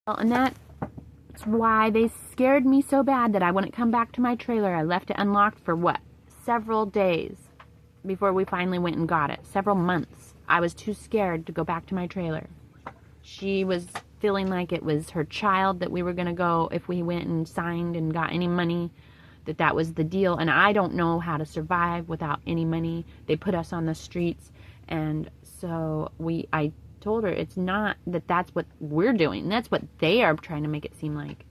And that's why they scared me so bad that I wouldn't come back to my trailer. I left it unlocked for what? Several days before we finally went and got it. Several months. I was too scared to go back to my trailer. She was feeling like it was her child, that we were going to go, if we went and signed and got any money, that was the deal. And I don't know how to survive without any money. They put us on the streets. And so I told her it's not that's what we're doing. That's what they are trying to make it seem like.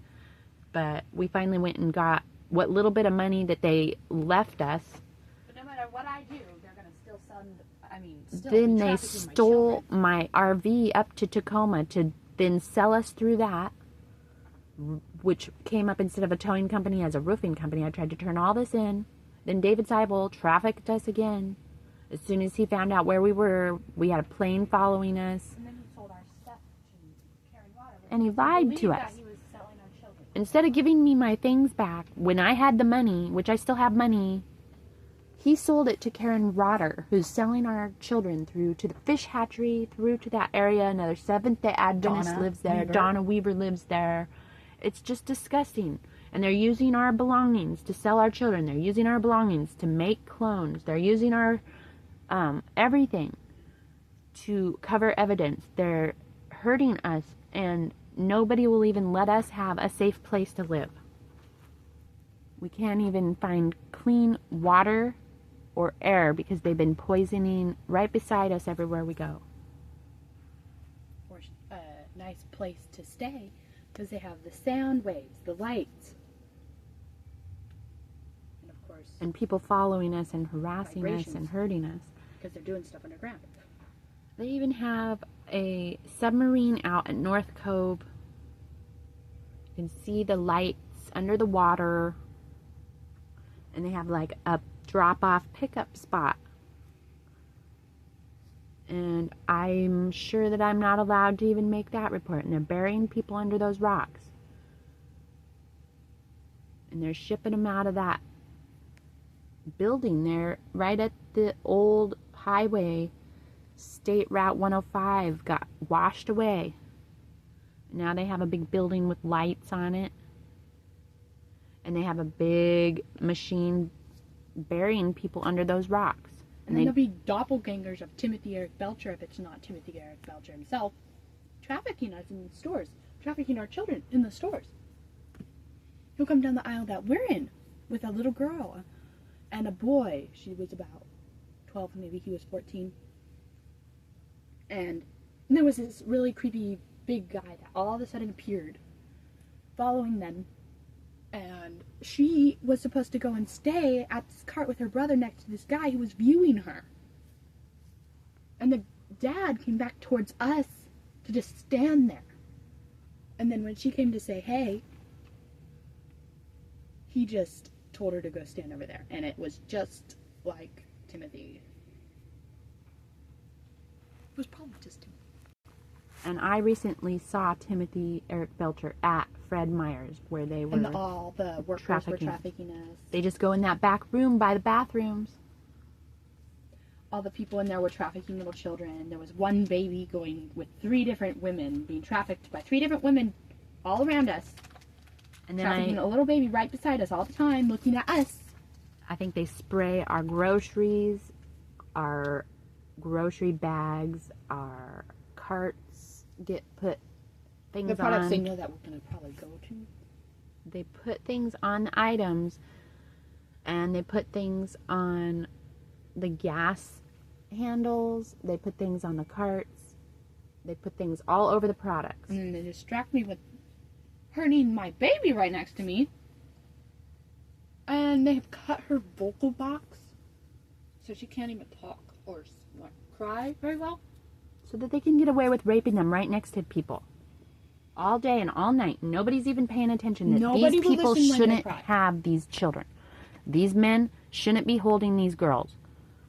But we finally went and got what little bit of money that they left us. But no matter what I do, they're going to still send, Then they stole my RV up to Tacoma to then sell us through that, which came up instead of a towing company as a roofing company. I tried to turn all this in. Then David Seibel trafficked us again. As soon as he found out where we were, we had a plane following us. And then he sold our stuff to Karen Water. And he lied to us. He was selling our children. Instead of giving me my things back, when I had the money, which I still have money, he sold it to Karen Rotter, who's selling our children through to the fish hatchery, through to that area. Another Seventh-day Adventist lives there. Weaver. Donna Weaver lives there. It's just disgusting. And they're using our belongings to sell our children. They're using our belongings to make clones. They're using our everything to cover evidence. They're hurting us, and nobody will even let us have a safe place to live. We can't even find clean water or air because they've been poisoning right beside us everywhere we go. Or a nice place to stay because they have the sound waves, the lights, and of course, and people following us and harassing us and hurting us because they're doing stuff underground. They even have a submarine out at North Cove. You can see the lights under the water, and they have like a drop-off pickup spot. And I'm sure that I'm not allowed to even make that report. And they're burying people under those rocks. And they're shipping them out of that building there, right at the old highway. State Route 105 got washed away. Now they have a big building with lights on it. And they have a big machine burying people under those rocks. And then there'll be doppelgangers of Timothy Eric Belcher, if it's not Timothy Eric Belcher himself, trafficking us in stores, trafficking our children in the stores. He'll come down the aisle that we're in with a little girl and a boy. She was about 12, maybe he was 14. And there was this really creepy big guy that all of a sudden appeared, following them. And she was supposed to go and stay at this cart with her brother next to this guy who was viewing her. And the dad came back towards us to just stand there. And then when she came to say, hey, he just told her to go stand over there. And it was just like Timothy. It was probably just Timothy. And I recently saw Timothy Eric Belcher at Fred Meyer's, where they were and all the workers were trafficking us. They just go in that back room by the bathrooms. All the people in there were trafficking little children. There was one baby going with 3 different women, being trafficked by 3 different women all around us. And then trafficking a little baby right beside us all the time, looking at us. I think they spray our groceries, our grocery bags, our carts, get put things on. The products they know that we're going to probably go to. They put things on the items, and they put things on the gas handles. They put things on the carts. They put things all over the products. And then they distract me with hurting my baby right next to me. And they have cut her vocal box so she can't even talk or cry very well. So that they can get away with raping them right next to people. All day and all night. Nobody's even paying attention that these people shouldn't have these children. These men shouldn't be holding these girls.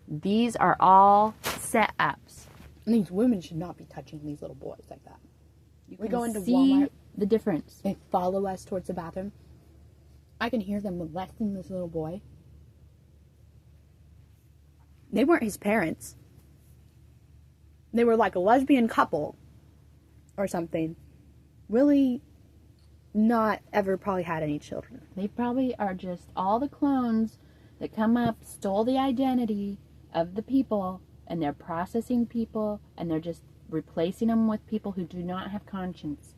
These are all set-ups. And these women should not be touching these little boys like that. We go into Walmart. The difference. They follow us towards the bathroom. I can hear them molesting this little boy. They weren't his parents. They were like a lesbian couple or something. really not ever probably had any children. They probably are just all the clones that come up, stole the identity of the people, and they're processing people, and they're just replacing them with people who do not have conscience.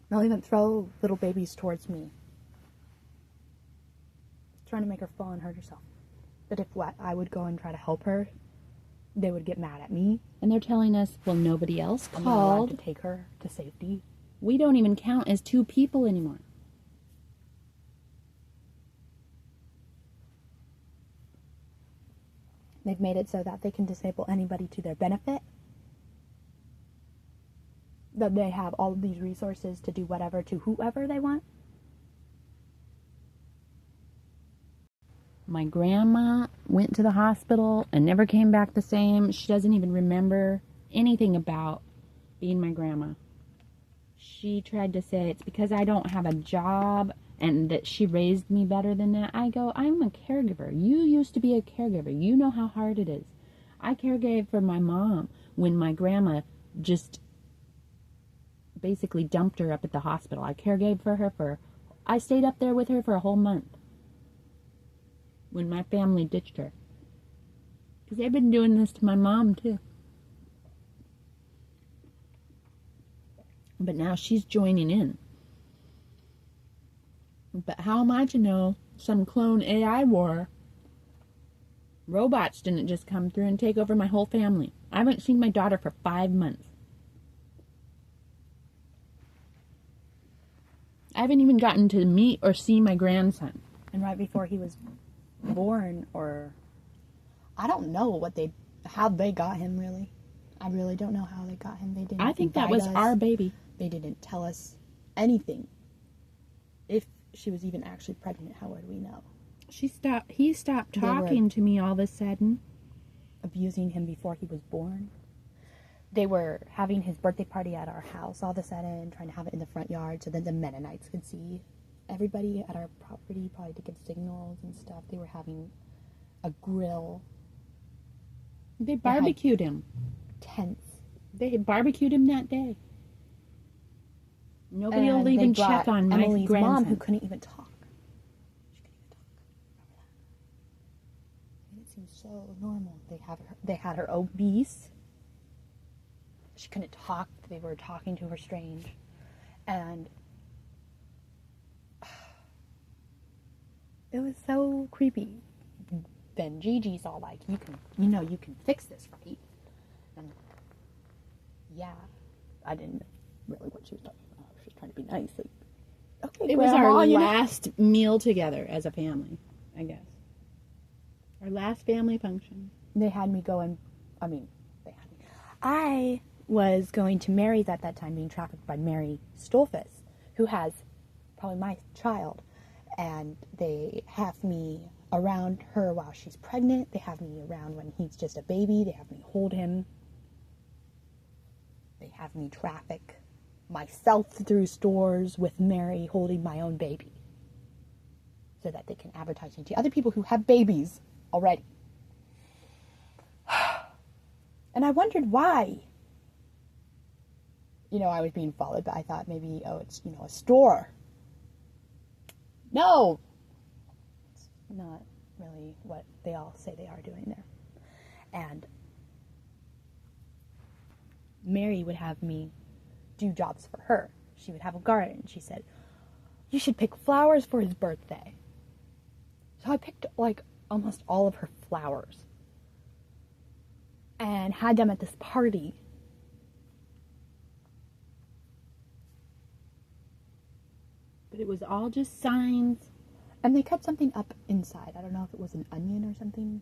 They'll even throw little babies towards me, trying to make her fall and hurt herself. But if I would go and try to help her, they would get mad at me. And they're telling us, well, nobody else I'm not allowed called. to take her to safety. We don't even count as 2 people anymore. They've made it so that they can disable anybody to their benefit. That they have all of these resources to do whatever to whoever they want. My grandma went to the hospital and never came back the same. She doesn't even remember anything about being my grandma. She tried to say it's because I don't have a job and that she raised me better than that. I go, I'm a caregiver. You used to be a caregiver. You know how hard it is. I caregave for my mom when my grandma just basically dumped her up at the hospital. I caregave for her I stayed up there with her for a whole month when my family ditched her. Because they've been doing this to my mom too. But now she's joining in. But how am I to know some clone AI war? Robots didn't just come through and take over my whole family. I haven't seen my daughter for 5 months. I haven't even gotten to meet or see my grandson. And right before he was born, or I don't know how they got him, really. I really don't know how they got him. They didn't. I think that was our baby. They didn't tell us anything. If she was even actually pregnant, how would we know? He stopped talking to me all of a sudden. Abusing him before he was born. They were having his birthday party at our house all of a sudden, trying to have it in the front yard so that the Mennonites could see. Everybody at our property, probably to give signals and stuff. They were having a grill. They barbecued him. Tents. They barbecued him that day. Nobody will even check on my Emily's grandson. mom, who couldn't even talk. She couldn't even talk. Remember that? It seemed so normal. They had her obese. She couldn't talk. They were talking to her strange. And it was so creepy. Then Gigi's all like, you can fix this, right? And yeah, I didn't really know what she was talking about. She was trying to be nice. Like, okay, it was our last meal together as a family, I guess. Our last family function. They had me go and, I was going to Mary's at that time, being trafficked by Mary Stolfus, who has probably my child. And they have me around her while she's pregnant. They have me around when he's just a baby. They have me hold him. They have me traffic myself through stores with Mary holding my own baby, so that they can advertise it to other people who have babies already. And I wondered why. I was being followed, but I thought maybe, it's, a store. No! It's not really what they all say they are doing there. And Mary would have me do jobs for her. She would have a garden. She said, you should pick flowers for his birthday. So I picked, almost all of her flowers. And had them at this party. But it was all just signs. And they cut something up inside. I don't know if it was an onion or something.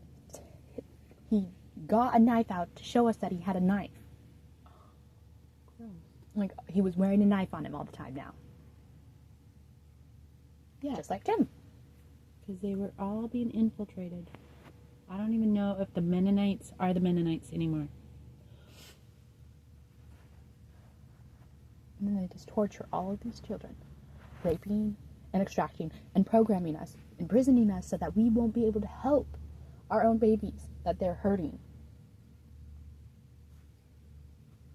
He got a knife out to show us that he had a knife. He was wearing a knife on him all the time now. Yeah. Just like Tim. Because they were all being infiltrated. I don't even know if the Mennonites are the Mennonites anymore. And then they just torture all of these children. Raping and extracting and programming us, imprisoning us so that we won't be able to help our own babies that they're hurting.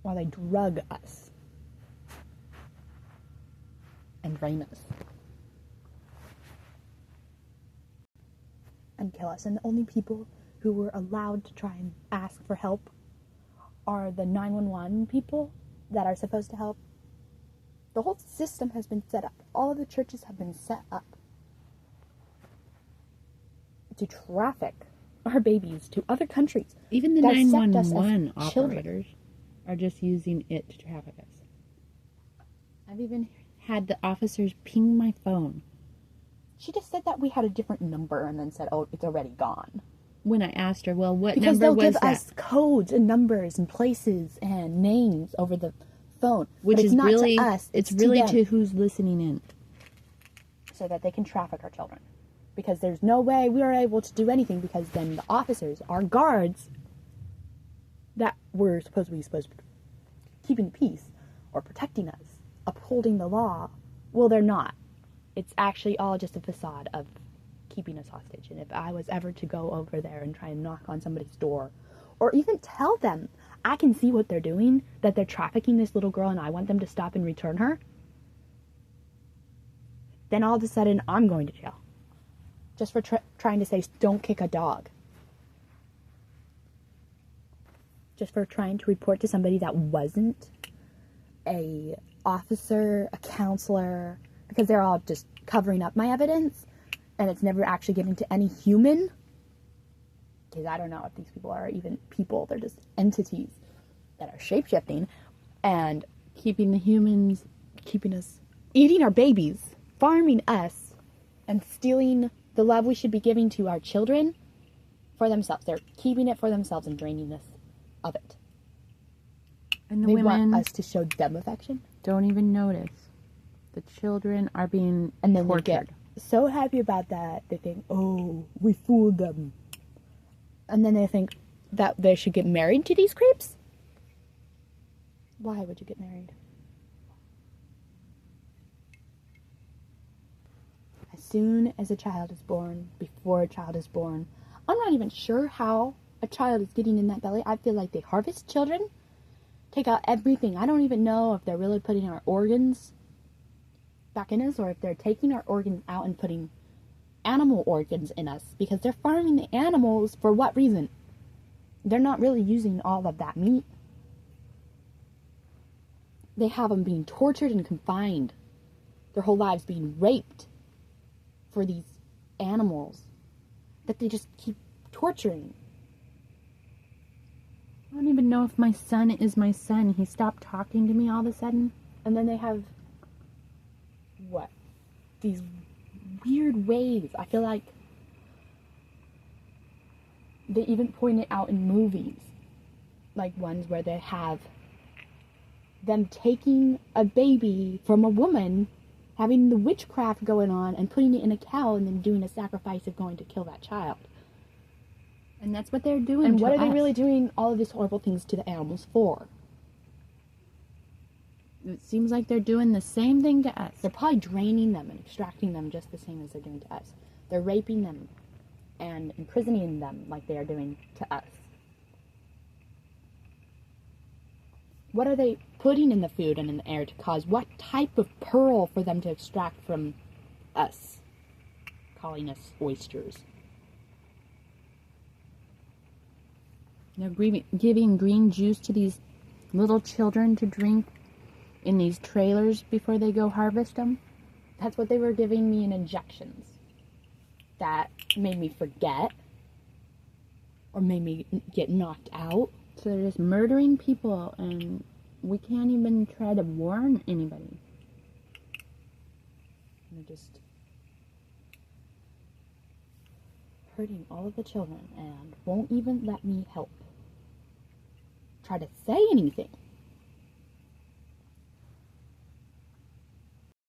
while they drug us and drain us and kill us. And the only people who were allowed to try and ask for help are the 911 people that are supposed to help. The whole system has been set up. All of the churches have been set up to traffic our babies to other countries. Even the Dissect us 911 as children. operators are just using it to traffic us. I've even had the officers ping my phone She just said that we had a different number and then said, oh, it's already gone. when I asked her, well, what Because number they'll was give that? us codes and numbers and places and names over the phone. Which but it's is not really, to us. it's to really them, to who's listening in. so that they can traffic our children. Because there's no way we are able to do anything, because then the officers, our guards, that were supposed to be keeping the peace or protecting us, upholding the law, well, they're not. It's actually all just a facade of keeping us hostage. And if I was ever to go over there and try and knock on somebody's door, or even tell them I can see what they're doing, that they're trafficking this little girl and I want them to stop and return her, then all of a sudden I'm going to jail. Just for trying to say, don't kick a dog. Just for trying to report to somebody that wasn't a officer, a counselor, because they're all just covering up my evidence, and it's never actually getting to any human. Because I don't know if these people are even people. They're just entities that are shape-shifting and Keeping the humans, keeping us, eating our babies, farming us, and stealing the love we should be giving to our children for themselves. They're keeping it for themselves and draining us of it. and the They women want us to show them affection. don't even notice. The children are being And then tortured. they get so happy about that, they think, oh, we fooled them. And then they think that they should get married to these creeps? Why would you get married? As soon as a child is born, before a child is born, I'm not even sure how a child is getting in that belly. I feel like they harvest children, take out everything. I don't even know if they're really putting our organs back in us, or if they're taking our organs out and putting animal organs in us, because they're farming the animals for what reason? They're not really using all of that meat. They have them being tortured and confined, their whole lives being raped for these animals that they just keep torturing. I don't even know if my son is my son. He stopped talking to me all of a sudden. And then they have what? These weird ways. I feel like they even point it out in movies. Like ones where they have them taking a baby from a woman, having the witchcraft going on, and putting it in a cow, and then doing a sacrifice of going to kill that child. And that's what they're doing And to what are they us. really doing all of these horrible things to the animals for? It seems like they're doing the same thing to us. They're probably draining them and extracting them just the same as they're doing to us. They're raping them and imprisoning them like they are doing to us. What are they putting in the food and in the air to cause what type of pearl for them to extract from us? Calling us oysters. They're giving green juice to these little children to drink in these trailers before they go harvest them. That's what they were giving me in injections. That made me forget. Or made me get knocked out. So they're just murdering people, and we can't even try to warn anybody. They're just hurting all of the children and won't even let me help. Try to say anything.